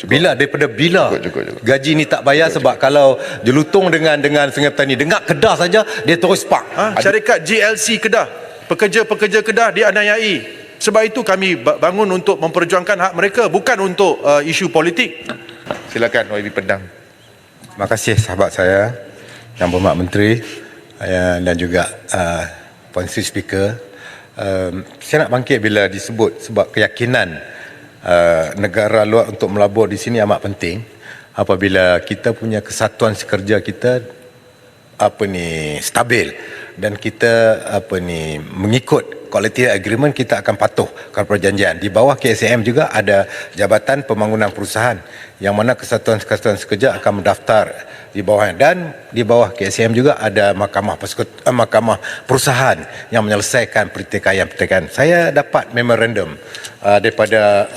Daripada bila Cukup. gaji ni tak bayar sebab kalau jelutong dengan Sungai Petani dengar Kedah saja dia terus pak. Syarikat GLC Kedah, pekerja-pekerja Kedah dianiayai. Sebab itu kami bangun untuk memperjuangkan hak mereka, bukan untuk isu politik. Silakan YB Pedang. Terima kasih sahabat saya Yang Berhormat Menteri dan juga Puan Sri Speaker. Saya nak bangkit bila disebut sebab keyakinan negara luar untuk melabur di sini amat penting. Apabila kita punya kesatuan sekerja kita stabil dan kita mengikut quality agreement, kita akan patuh kepada perjanjian. Di bawah KSM juga ada Jabatan Pembangunan Perusahaan yang mana kesatuan sekerja akan mendaftar di bawahnya, dan di bawah KSM juga ada Mahkamah Perusahaan yang menyelesaikan pertikaian. Saya dapat memorandum daripada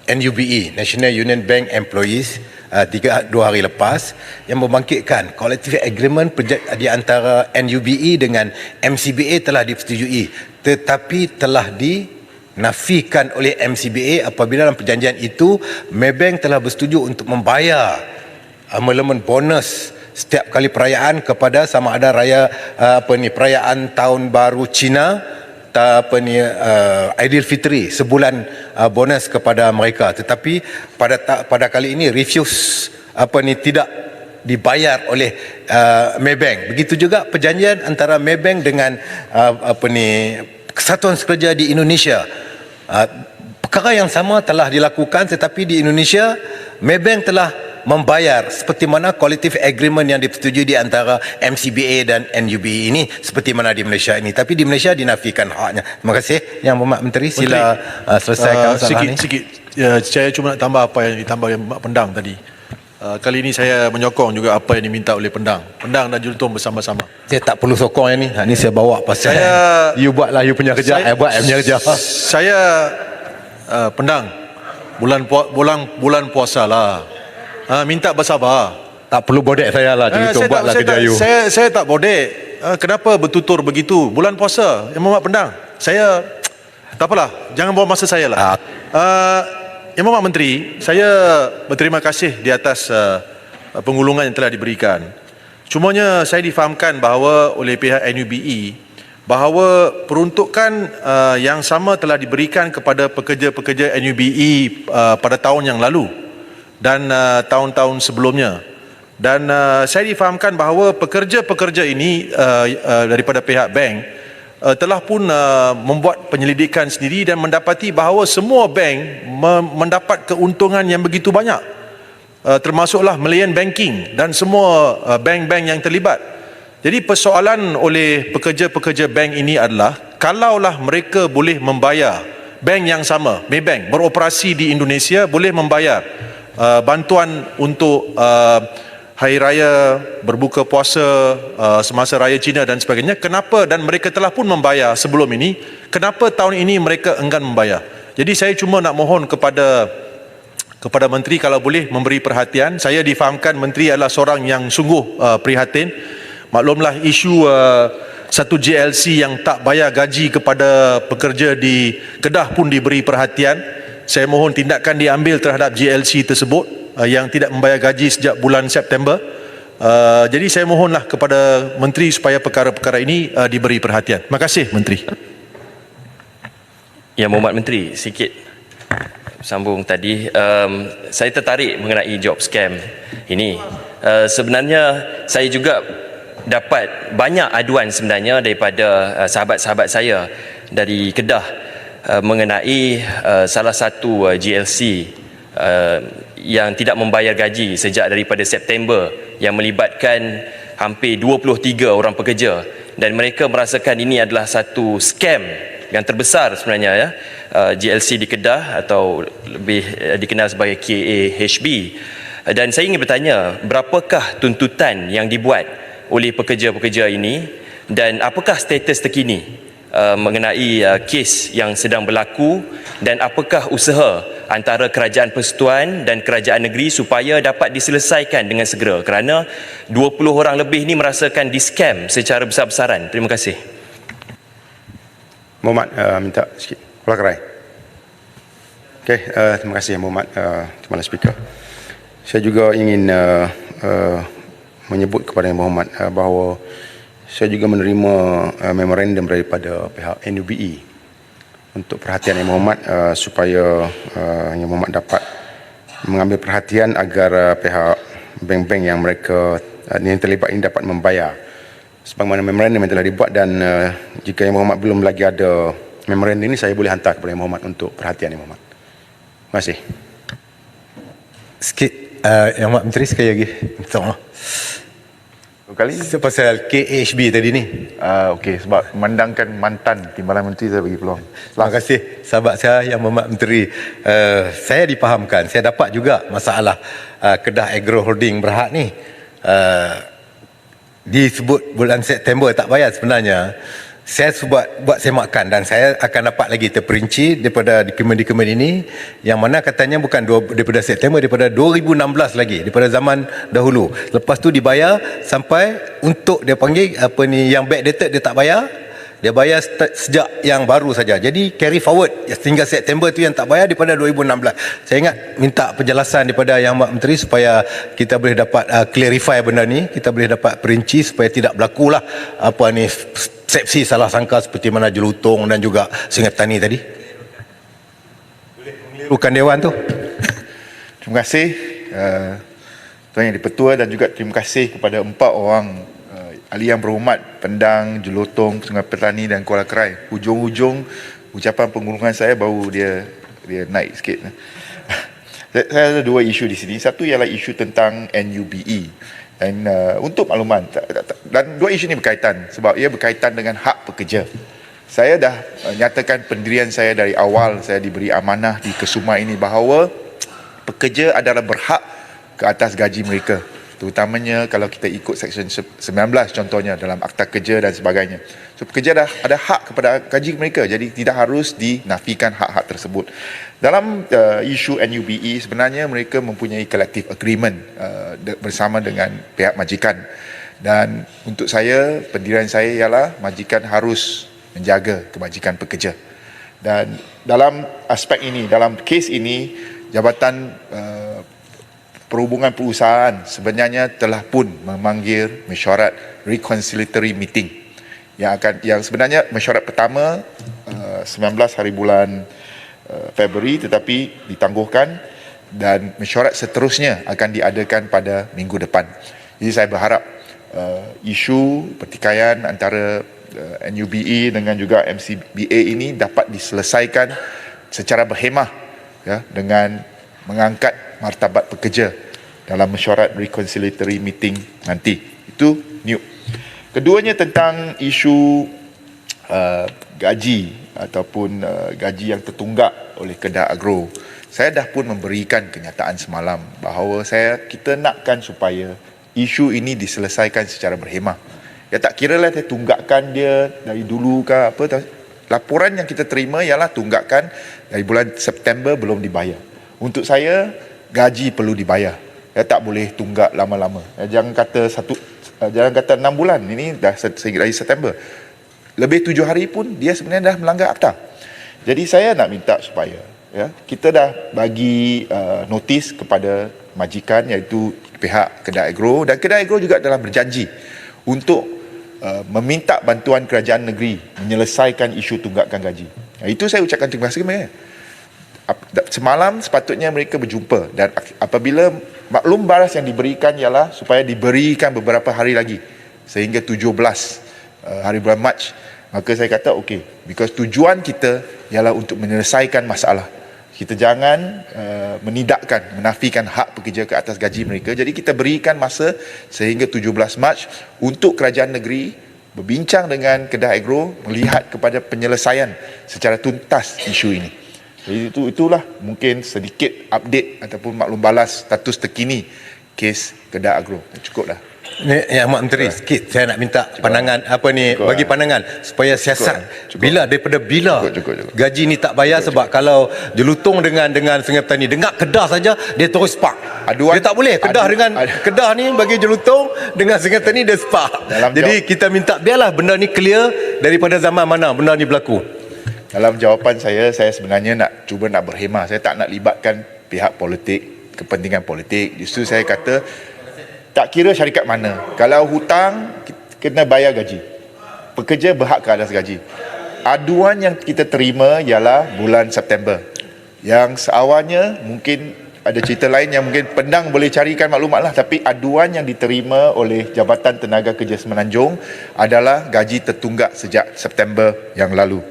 NUBE, National Union Bank Employees, 2 hari lepas, yang membangkitkan collective agreement di antara NUBE dengan MCBA telah disetujui, tetapi telah dinafikan oleh MCBA apabila dalam perjanjian itu Maybank telah bersetuju untuk membayar elemen bonus setiap kali perayaan kepada sama ada perayaan tahun baru Cina, Aidilfitri, sebulan bonus kepada mereka, tetapi pada kali ini refuse tidak dibayar oleh Maybank. Begitu juga perjanjian antara Maybank dengan Kesatuan Sekerja di Indonesia. Perkara yang sama telah dilakukan, tetapi di Indonesia Maybank telah membayar seperti mana collective agreement yang disetujui di antara MCBA dan NUBE ini, seperti mana di Malaysia ini. Tapi di Malaysia dinafikan haknya. Terima kasih Yang Berhormat Menteri. Sila selesaikan soalan ini. Sikit. Saya cuma nak tambah apa yang ditambah Yang Berhormat Pendang tadi. Kali ini saya menyokong juga apa yang diminta oleh Pendang dan Jelutong bersama-sama. Saya tak perlu sokong yang ni. Ni saya bawa pasal you buatlah you punya kerja, saya buat punya kerja. Saya Pendang, bulan puasa lah. Minta bersabar. Tak perlu bodek saya lah, Jelutong buatlah kerja you. Saya tak bodek. Kenapa bertutur begitu? Bulan puasa, Yang Berhormat Pendang. Saya tak apalah, jangan bawa masa saya lah. Yang Berhormat Menteri, saya berterima kasih di atas penggulungan yang telah diberikan. Cumanya saya difahamkan bahawa oleh pihak NUBE bahawa peruntukan yang sama telah diberikan kepada pekerja-pekerja NUBE pada tahun yang lalu dan tahun-tahun sebelumnya. Dan saya difahamkan bahawa pekerja-pekerja ini daripada pihak bank telah pun membuat penyelidikan sendiri dan mendapati bahawa semua bank mendapat keuntungan yang begitu banyak, termasuklah Malayan Banking dan semua bank-bank yang terlibat. Jadi persoalan oleh pekerja-pekerja bank ini adalah kalaulah mereka boleh membayar, bank yang sama, Maybank, beroperasi di Indonesia, boleh membayar bantuan untuk hari raya, berbuka puasa, semasa raya Cina dan sebagainya, kenapa, dan mereka telah pun membayar sebelum ini, kenapa tahun ini mereka enggan membayar? Jadi saya cuma nak mohon kepada Menteri kalau boleh memberi perhatian. Saya difahamkan Menteri adalah seorang yang sungguh prihatin. Maklumlah isu satu GLC yang tak bayar gaji kepada pekerja di Kedah pun diberi perhatian. Saya mohon tindakan diambil terhadap GLC tersebut yang tidak membayar gaji sejak bulan September. Jadi saya mohonlah kepada Menteri supaya perkara-perkara ini diberi perhatian. Terima kasih Menteri. Yang Berhormat Menteri, sikit sambung tadi, saya tertarik mengenai job scam ini. Sebenarnya saya juga dapat banyak aduan sebenarnya daripada sahabat-sahabat saya dari Kedah mengenai salah satu GLC yang tidak membayar gaji sejak daripada September, yang melibatkan hampir 23 orang pekerja, dan mereka merasakan ini adalah satu scam yang terbesar sebenarnya, GLC di Kedah atau lebih dikenal sebagai KAHB. Dan saya ingin bertanya, berapakah tuntutan yang dibuat oleh pekerja-pekerja ini dan apakah status terkini mengenai kes yang sedang berlaku, dan apakah usaha antara Kerajaan Persekutuan dan Kerajaan Negeri supaya dapat diselesaikan dengan segera, kerana 20 orang lebih ni merasakan di-scam secara besar-besaran. Terima kasih. Muhammad minta sikit. Pelakarai. Terima kasih Yang Berhormat Kepala Speaker. Saya juga ingin menyebut kepada Yang Berhormat bahawa saya juga menerima memorandum daripada pihak NUBE untuk perhatian Yang Berhormat supaya Yang Berhormat dapat mengambil perhatian agar pihak bank-bank yang mereka yang terlibat ini dapat membayar sebagaimana memorandum yang telah dibuat, dan jika Yang Berhormat belum lagi ada memorandum ini, saya boleh hantar kepada Yang Berhormat untuk perhatian Yang Berhormat. Terima kasih. Sikit Yang Mak Menteri sekali lagi minta maaf. Kali Pasal KHB tadi ni. okey, sebab memandangkan mantan Timbalan Menteri, saya bagi peluang. Terima kasih sahabat saya Yang Berhormat Menteri. Saya dipahamkan, saya dapat juga masalah Kedah Agro Holding Berhad ni. Disebut bulan September tak bayar, sebenarnya saya buat semakan dan saya akan dapat lagi terperinci daripada dokumen-dokumen ini, yang mana katanya bukan daripada September, daripada 2016 lagi, daripada zaman dahulu. Lepas tu dibayar sampai untuk dia panggil apa ni, yang backdated dia tak bayar. Dia bayar sejak yang baru saja. Jadi carry forward sehingga September tu yang tak bayar daripada 2016. Saya ingat minta penjelasan daripada Yang Mak Menteri supaya kita boleh dapat clarify benda ni, kita boleh dapat perinci supaya tidak berlakulah apa ni persepsi salah sangka seperti mana Jelutong dan juga Sungai Petani tadi. Boleh mengelirukan Dewan tu. Terima kasih Tuan Yang di-Pertua, dan juga terima kasih kepada 4 orang ahli yang berhormat, Pendang, Jelutong, Sungai Petani dan Kuala Kerai. Hujung-hujung ucapan pengurungan saya baru dia naik sikit. Saya ada 2 isu di sini. Satu ialah isu tentang NUBE. Dan untuk makluman, dan 2 isu ini berkaitan sebab ia berkaitan dengan hak pekerja. Saya dah nyatakan pendirian saya dari awal saya diberi amanah di Kesuma ini bahawa pekerja adalah berhak ke atas gaji mereka, terutamanya kalau kita ikut Seksyen 19 contohnya dalam Akta Kerja dan sebagainya. So pekerja dah ada hak kepada gaji mereka, jadi tidak harus dinafikan hak-hak tersebut. Dalam isu NUBE, sebenarnya mereka mempunyai collective agreement bersama dengan pihak majikan, dan untuk saya, pendirian saya ialah majikan harus menjaga kebajikan pekerja. Dan dalam aspek ini, dalam kes ini, Jabatan Perhubungan Perusahaan sebenarnya telah pun memanggil mesyuarat reconciliatory meeting yang sebenarnya mesyuarat pertama 19 hari bulan Februari tetapi ditangguhkan, dan mesyuarat seterusnya akan diadakan pada minggu depan. Jadi saya berharap isu pertikaian antara NUBE dengan juga MCBA ini dapat diselesaikan secara berhemah, ya, dengan mengangkat martabat pekerja dalam mesyuarat reconciliatory meeting nanti. Itu new. Keduanya tentang isu gaji ataupun gaji yang tertunggak oleh Kedah Agro. Saya dah pun memberikan kenyataan semalam bahawa kita nakkan supaya isu ini diselesaikan secara berhemah. Ya, tak kira lah tunggakan dia dari dulu ke apa. Laporan yang kita terima ialah tunggakan dari bulan September belum dibayar. Untuk saya, gaji perlu dibayar. Ya, tak boleh tunggak lama-lama. Jangan kata 6 bulan. Ini dah dari September. Lebih 7 hari pun dia sebenarnya dah melanggar akta. Jadi saya nak minta supaya, ya, kita dah bagi notis kepada majikan, iaitu pihak Kedah Agro, dan Kedah Agro juga telah berjanji untuk meminta bantuan kerajaan negeri menyelesaikan isu tunggakan gaji. Itu saya ucapkan terima kasih kepada mereka. Semalam sepatutnya mereka berjumpa, dan apabila maklum baras yang diberikan ialah supaya diberikan beberapa hari lagi sehingga 17 hari bulan Mac, maka saya kata okey, because tujuan kita ialah untuk menyelesaikan masalah. Kita jangan menafikan hak pekerja ke atas gaji mereka. Jadi kita berikan masa sehingga 17 Mac untuk kerajaan negeri berbincang dengan Kedah Agro, melihat kepada penyelesaian secara tuntas isu ini. Jadi itulah mungkin sedikit update ataupun maklum balas status terkini kes Kedah Agro. Cukup dah. Yang Mak Menteri, sikit saya nak minta pandangan bagi pandangan supaya siasat daripada bila gaji ni tak bayar. Sebab kalau Jelutong dengan Sungai Petani dengar Kedah saja dia terus spark. Dia tak boleh Kedah ni bagi Jelutong dengan Sungai Petani dia spark. Jadi kita minta biarlah benda ni clear daripada zaman mana benda ni berlaku. dalam jawapan saya sebenarnya cuba nak berhemah. Saya tak nak libatkan pihak politik, kepentingan politik. Justru saya kata tak kira syarikat mana, kalau hutang kena bayar gaji, pekerja berhak ke atas gaji. Aduan yang kita terima ialah bulan September, yang seawalnya mungkin ada cerita lain yang mungkin Pendang boleh carikan maklumat lah, tapi aduan yang diterima oleh Jabatan Tenaga Kerja Semenanjung adalah gaji tertunggak sejak September yang lalu.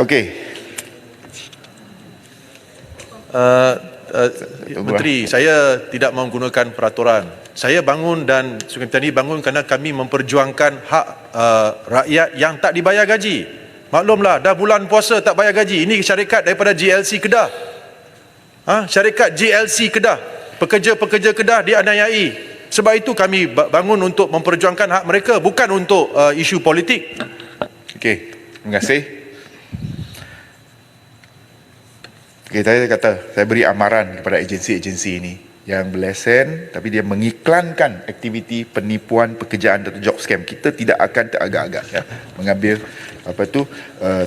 Okey. Menteri, saya tidak menggunakan peraturan. Saya bangun dan Sungai Petani bangun kerana kami memperjuangkan hak rakyat yang tak dibayar gaji. Maklumlah, dah bulan puasa tak bayar gaji. Ini syarikat daripada GLC Kedah. Syarikat GLC Kedah. Pekerja-pekerja Kedah dianiayai. Sebab itu kami bangun untuk memperjuangkan hak mereka, bukan untuk isu politik. Okey, terima kasih. Okay, saya kata, saya beri amaran kepada agensi-agensi ini yang berlesen tapi dia mengiklankan aktiviti penipuan pekerjaan atau job scam. Kita tidak akan teragak-agak mengambil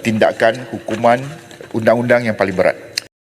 tindakan hukuman undang-undang yang paling berat.